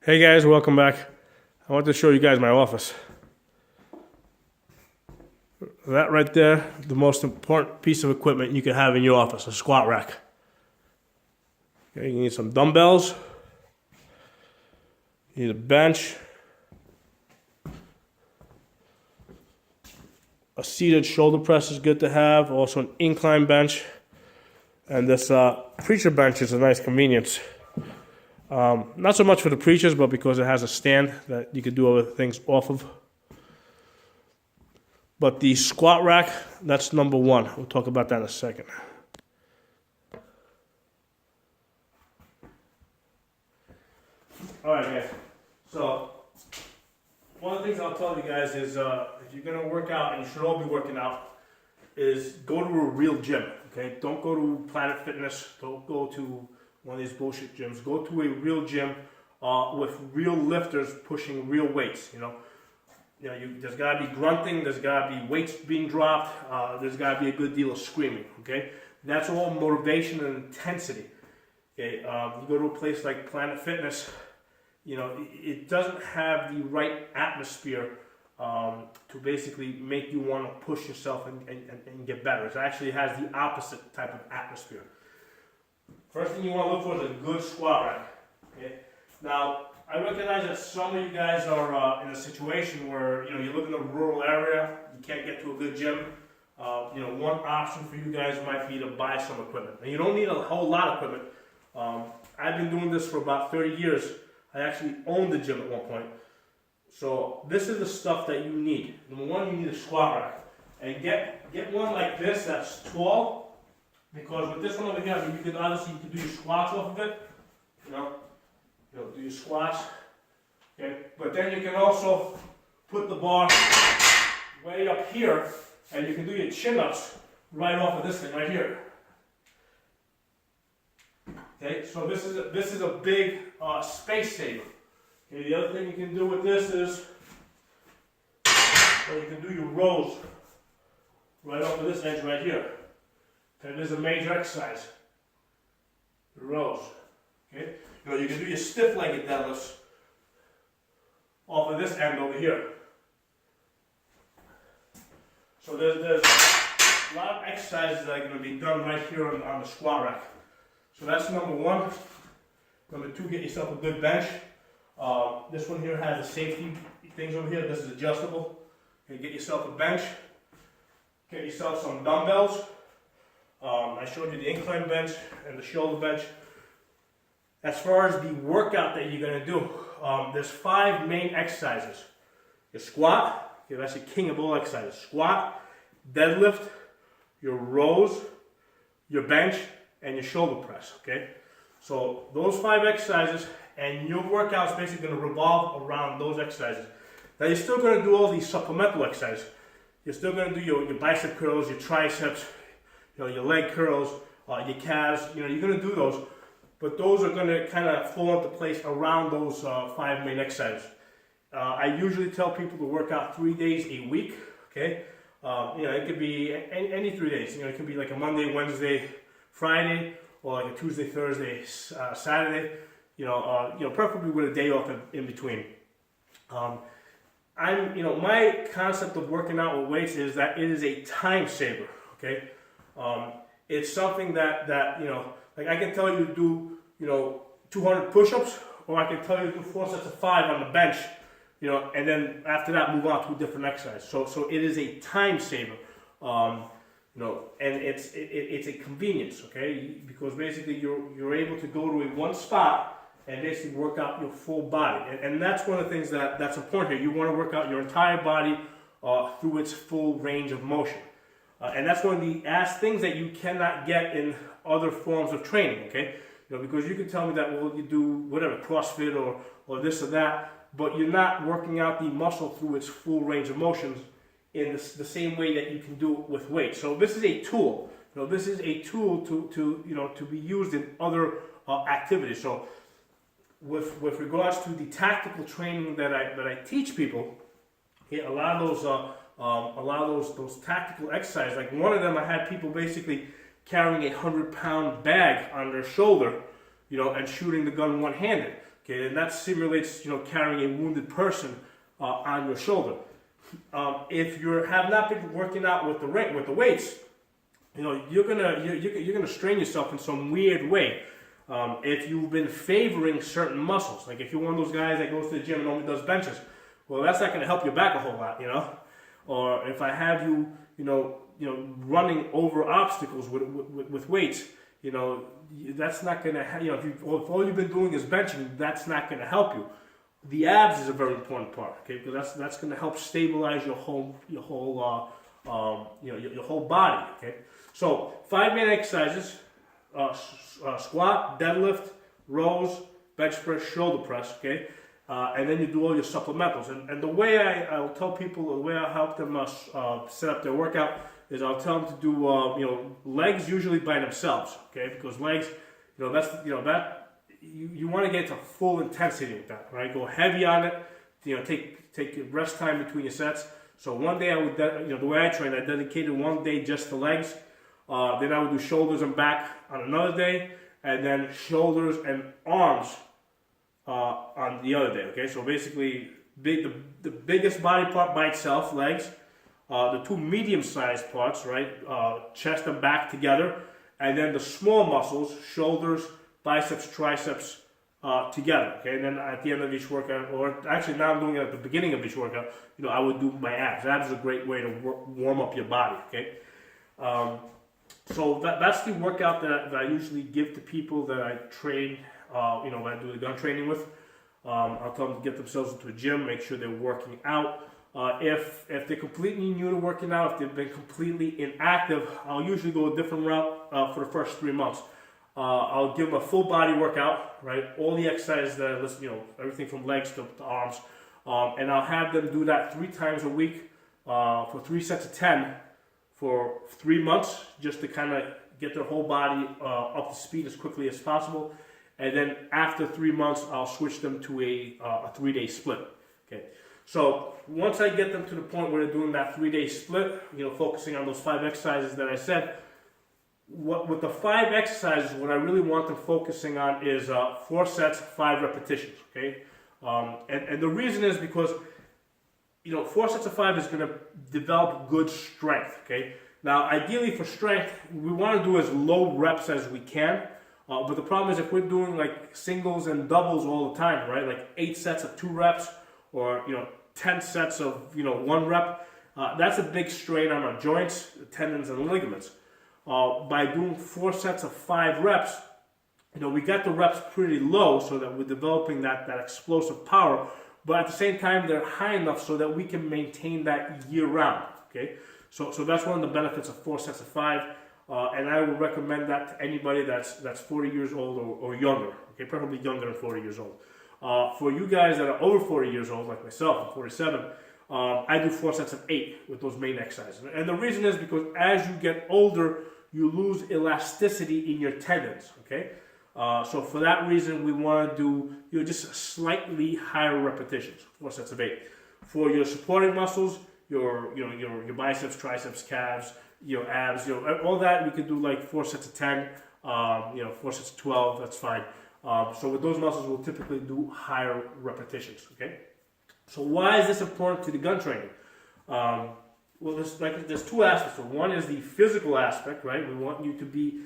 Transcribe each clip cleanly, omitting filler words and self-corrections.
Hey guys, welcome back. I want to show you guys my office. That right there, the most important piece of equipment you can have in your office, a squat rack. Okay, you need some dumbbells, you need a bench, a seated shoulder press is good to have, also an incline bench, and this preacher bench is a nice convenience. Not so much for the preachers, but because it has a stand that you can do other things off of. But the squat rack, that's number one. We'll talk about that in a second. All right, guys. So, one of the things I'll tell you guys is if you're going to work out, and you should all be working out, is go to a real gym, okay? Don't go to Planet Fitness. Don't go to one of these bullshit gyms. Go to a real gym with real lifters pushing real weights, there's got to be grunting, there's got to be weights being dropped, there's got to be a good deal of screaming, okay? That's all motivation and intensity. Okay, you go to a place like Planet Fitness, it doesn't have the right atmosphere to basically make you want to push yourself and get better. It actually has the opposite type of atmosphere. First thing you want to look for is a good squat rack. Okay? Now, I recognize that some of you guys are in a situation where you live in a rural area, you can't get to a good gym. One option for you guys might be to buy some equipment. And you don't need a whole lot of equipment. I've been doing this for about 30 years. I actually owned the gym at one point. So this is the stuff that you need. Number one, you need a squat rack. And get one like this that's tall, because with this one over here, you can do your squats off of it. Do your squats, okay? But then you can also put the bar way up here, and you can do your chin-ups right off of this thing right here. Okay, so this is a big space saver. Okay, the other thing you can do with this is, you can do your rows right off of this edge right here. Okay, this is a major exercise. The rows. Okay. You can do your stiff-legged deadlifts off of this end over here. So there's a lot of exercises that are going to be done right here on the squat rack. So that's number one. Number two, get yourself a good bench. This one here has the safety things over here. This is adjustable. Okay, get yourself a bench. Get yourself some dumbbells. I showed you the incline bench and the shoulder bench. As far as the workout that you're going to do, there's 5 main exercises. Your squat, okay, that's the king of all exercises. Squat, deadlift, your rows, your bench, and your shoulder press, okay? So those 5 exercises, and your workout is basically going to revolve around those exercises. Now you're still going to do all these supplemental exercises. You're still going to do your bicep curls, your triceps, your leg curls, your calves, you're going to do those. But those are going to kind of fall into place around those 5 main exercises. I usually tell people to work out 3 days a week. Okay, it could be any 3 days. It could be like a Monday, Wednesday, Friday, or like a Tuesday, Thursday, Saturday. Preferably with a day off in between. My concept of working out with weights is that it is a time saver. Okay, it's something that like I can tell you to do, 200 push-ups, or I can tell you to do 4 sets of 5 on the bench, and then after that move on to a different exercise. So it is a time saver, and it's a convenience, okay? Because basically you're able to go to one spot and basically work out your full body, and that's one of the things that's important here. You want to work out your entire body through its full range of motion. And that's one of the things that you cannot get in other forms of training, okay? Because you can tell me that, well, you do whatever, CrossFit or this or that, but you're not working out the muscle through its full range of motions in the same way that you can do it with weight. So this is a tool. This is a tool to be used in other activities. So with regards to the tactical training that I teach people, okay, a lot of those tactical exercises, like one of them, I had people basically carrying a 100-pound bag on their shoulder, and shooting the gun one-handed. Okay, and that simulates, carrying a wounded person on your shoulder. If you have not been working out with the weights, you're gonna strain yourself in some weird way. If you've been favoring certain muscles, like if you're one of those guys that goes to the gym and only does benches, well, that's not gonna help your back a whole lot, Or if I have you, running over obstacles with weights, that's not gonna, if all you've been doing is benching, that's not gonna help you. The abs is a very important part, okay, because that's going to help stabilize your whole body, okay. So 5 main exercises: squat, deadlift, rows, bench press, shoulder press, okay, and then you do all your supplementals. And the way I'll tell people, the way I help them set up their workout is I'll tell them to do legs usually by themselves, okay, because legs, you want to get to full intensity with that, right? Go heavy on it, take rest time between your sets. So one day I would, the way I train, I dedicated one day just to legs. Then I would do shoulders and back on another day, and then shoulders and arms on the other day. Okay, so basically, the biggest body part by itself, legs. The two medium-sized parts, right? Chest and back together, and then the small muscles, shoulders, biceps, triceps together, okay? And then at the end of each workout, or actually now I'm doing it at the beginning of each workout, I would do my abs. Abs is a great way to warm up your body, okay? So that's the workout that I usually give to people that I train, when I do the gun training with. I'll tell them to get themselves into a gym, make sure they're working out. If they're completely new to working out, if they've been completely inactive, I'll usually go a different route for the first 3 months. I'll give them a full body workout, right? All the exercises that I list, everything from legs to arms. And I'll have them do that 3 times a week for 3 sets of 10 for 3 months, just to kind of get their whole body up to speed as quickly as possible. And then after 3 months, I'll switch them to a 3-day split. Okay. So once I get them to the point where they're doing that 3-day split, focusing on those 5 exercises that I said, with the 5 exercises, what I really want them focusing on is 4 sets, 5 repetitions, okay? And the reason is because, 4 sets of 5 is going to develop good strength, okay? Now, ideally for strength, we want to do as low reps as we can, but the problem is if we're doing like singles and doubles all the time, right? Like 8 sets of 2 reps or, 10 sets of, 1 rep, that's a big strain on our joints, tendons, and ligaments. By doing 4 sets of 5 reps, we got the reps pretty low so that we're developing that explosive power, but at the same time they're high enough so that we can maintain that year round, okay? So that's one of the benefits of 4 sets of 5, and I would recommend that to anybody that's 40 years old or younger, okay? Preferably younger than 40 years old. For you guys that are over 40 years old, like myself, I'm 47, I do 4 sets of 8 with those main exercises. And the reason is because as you get older, you lose elasticity in your tendons, okay? So for that reason, we want to do just slightly higher repetitions, 4 sets of 8. For your supporting muscles, your biceps, triceps, calves, your abs, all that, we could do like 4 sets of 10, 4 sets of 12, that's fine. So with those muscles, we'll typically do higher repetitions, okay? So why is this important to the gun training? Well, there's 2 aspects. So one is the physical aspect, right? We want you to be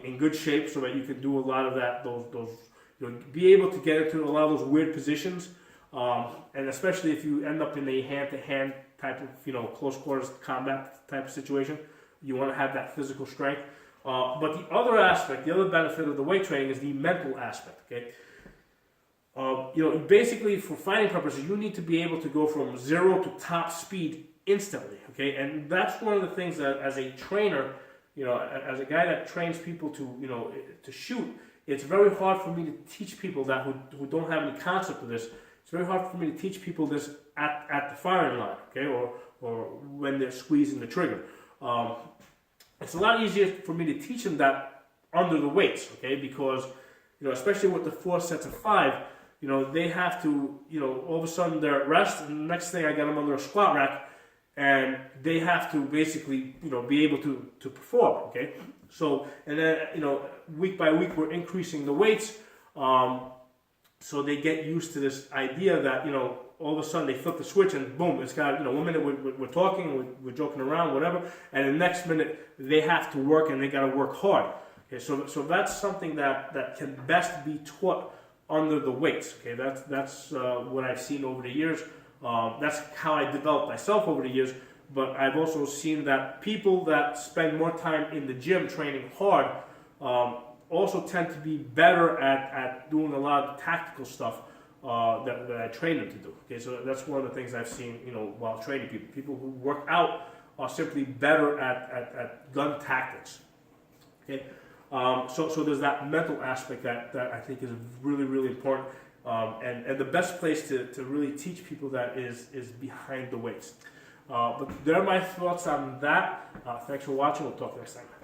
in good shape so that you can do a lot of that. Be able to get into a lot of those weird positions, and especially if you end up in a hand-to-hand type of close quarters combat type of situation, you want to have that physical strength. But the other aspect, the other benefit of the weight training is the mental aspect. Okay. Basically for fighting purposes, you need to be able to go from 0 to top speed instantly, okay? And that's one of the things that as a trainer, as a guy that trains people to shoot, it's very hard for me to teach people that who don't have any concept of this. It's very hard for me to teach people this at the firing line, okay, or when they're squeezing the trigger. It's a lot easier for me to teach them that under the weights, okay, because especially with the 4 sets of 5, they have to, all of a sudden they're at rest, and the next thing I got them under a squat rack. And they have to basically, be able to perform, okay? So, and then, week by week, we're increasing the weights. So they get used to this idea that, all of a sudden they flip the switch and boom, it's got, 1 minute we're talking, we're joking around, whatever, and the next minute they have to work and they got to work hard. Okay, so that's something that can best be taught under the weights. Okay, that's what I've seen over the years. That's how I developed myself over the years. But I've also seen that people that spend more time in the gym training hard also tend to be better at doing a lot of tactical stuff that I train them to do. Okay, so that's one of the things I've seen, while training people. People who work out are simply better at gun tactics. Okay, so there's that mental aspect that I think is really, really important. And the best place to really teach people that is behind the weights. But there are my thoughts on that. Thanks for watching. We'll talk next time.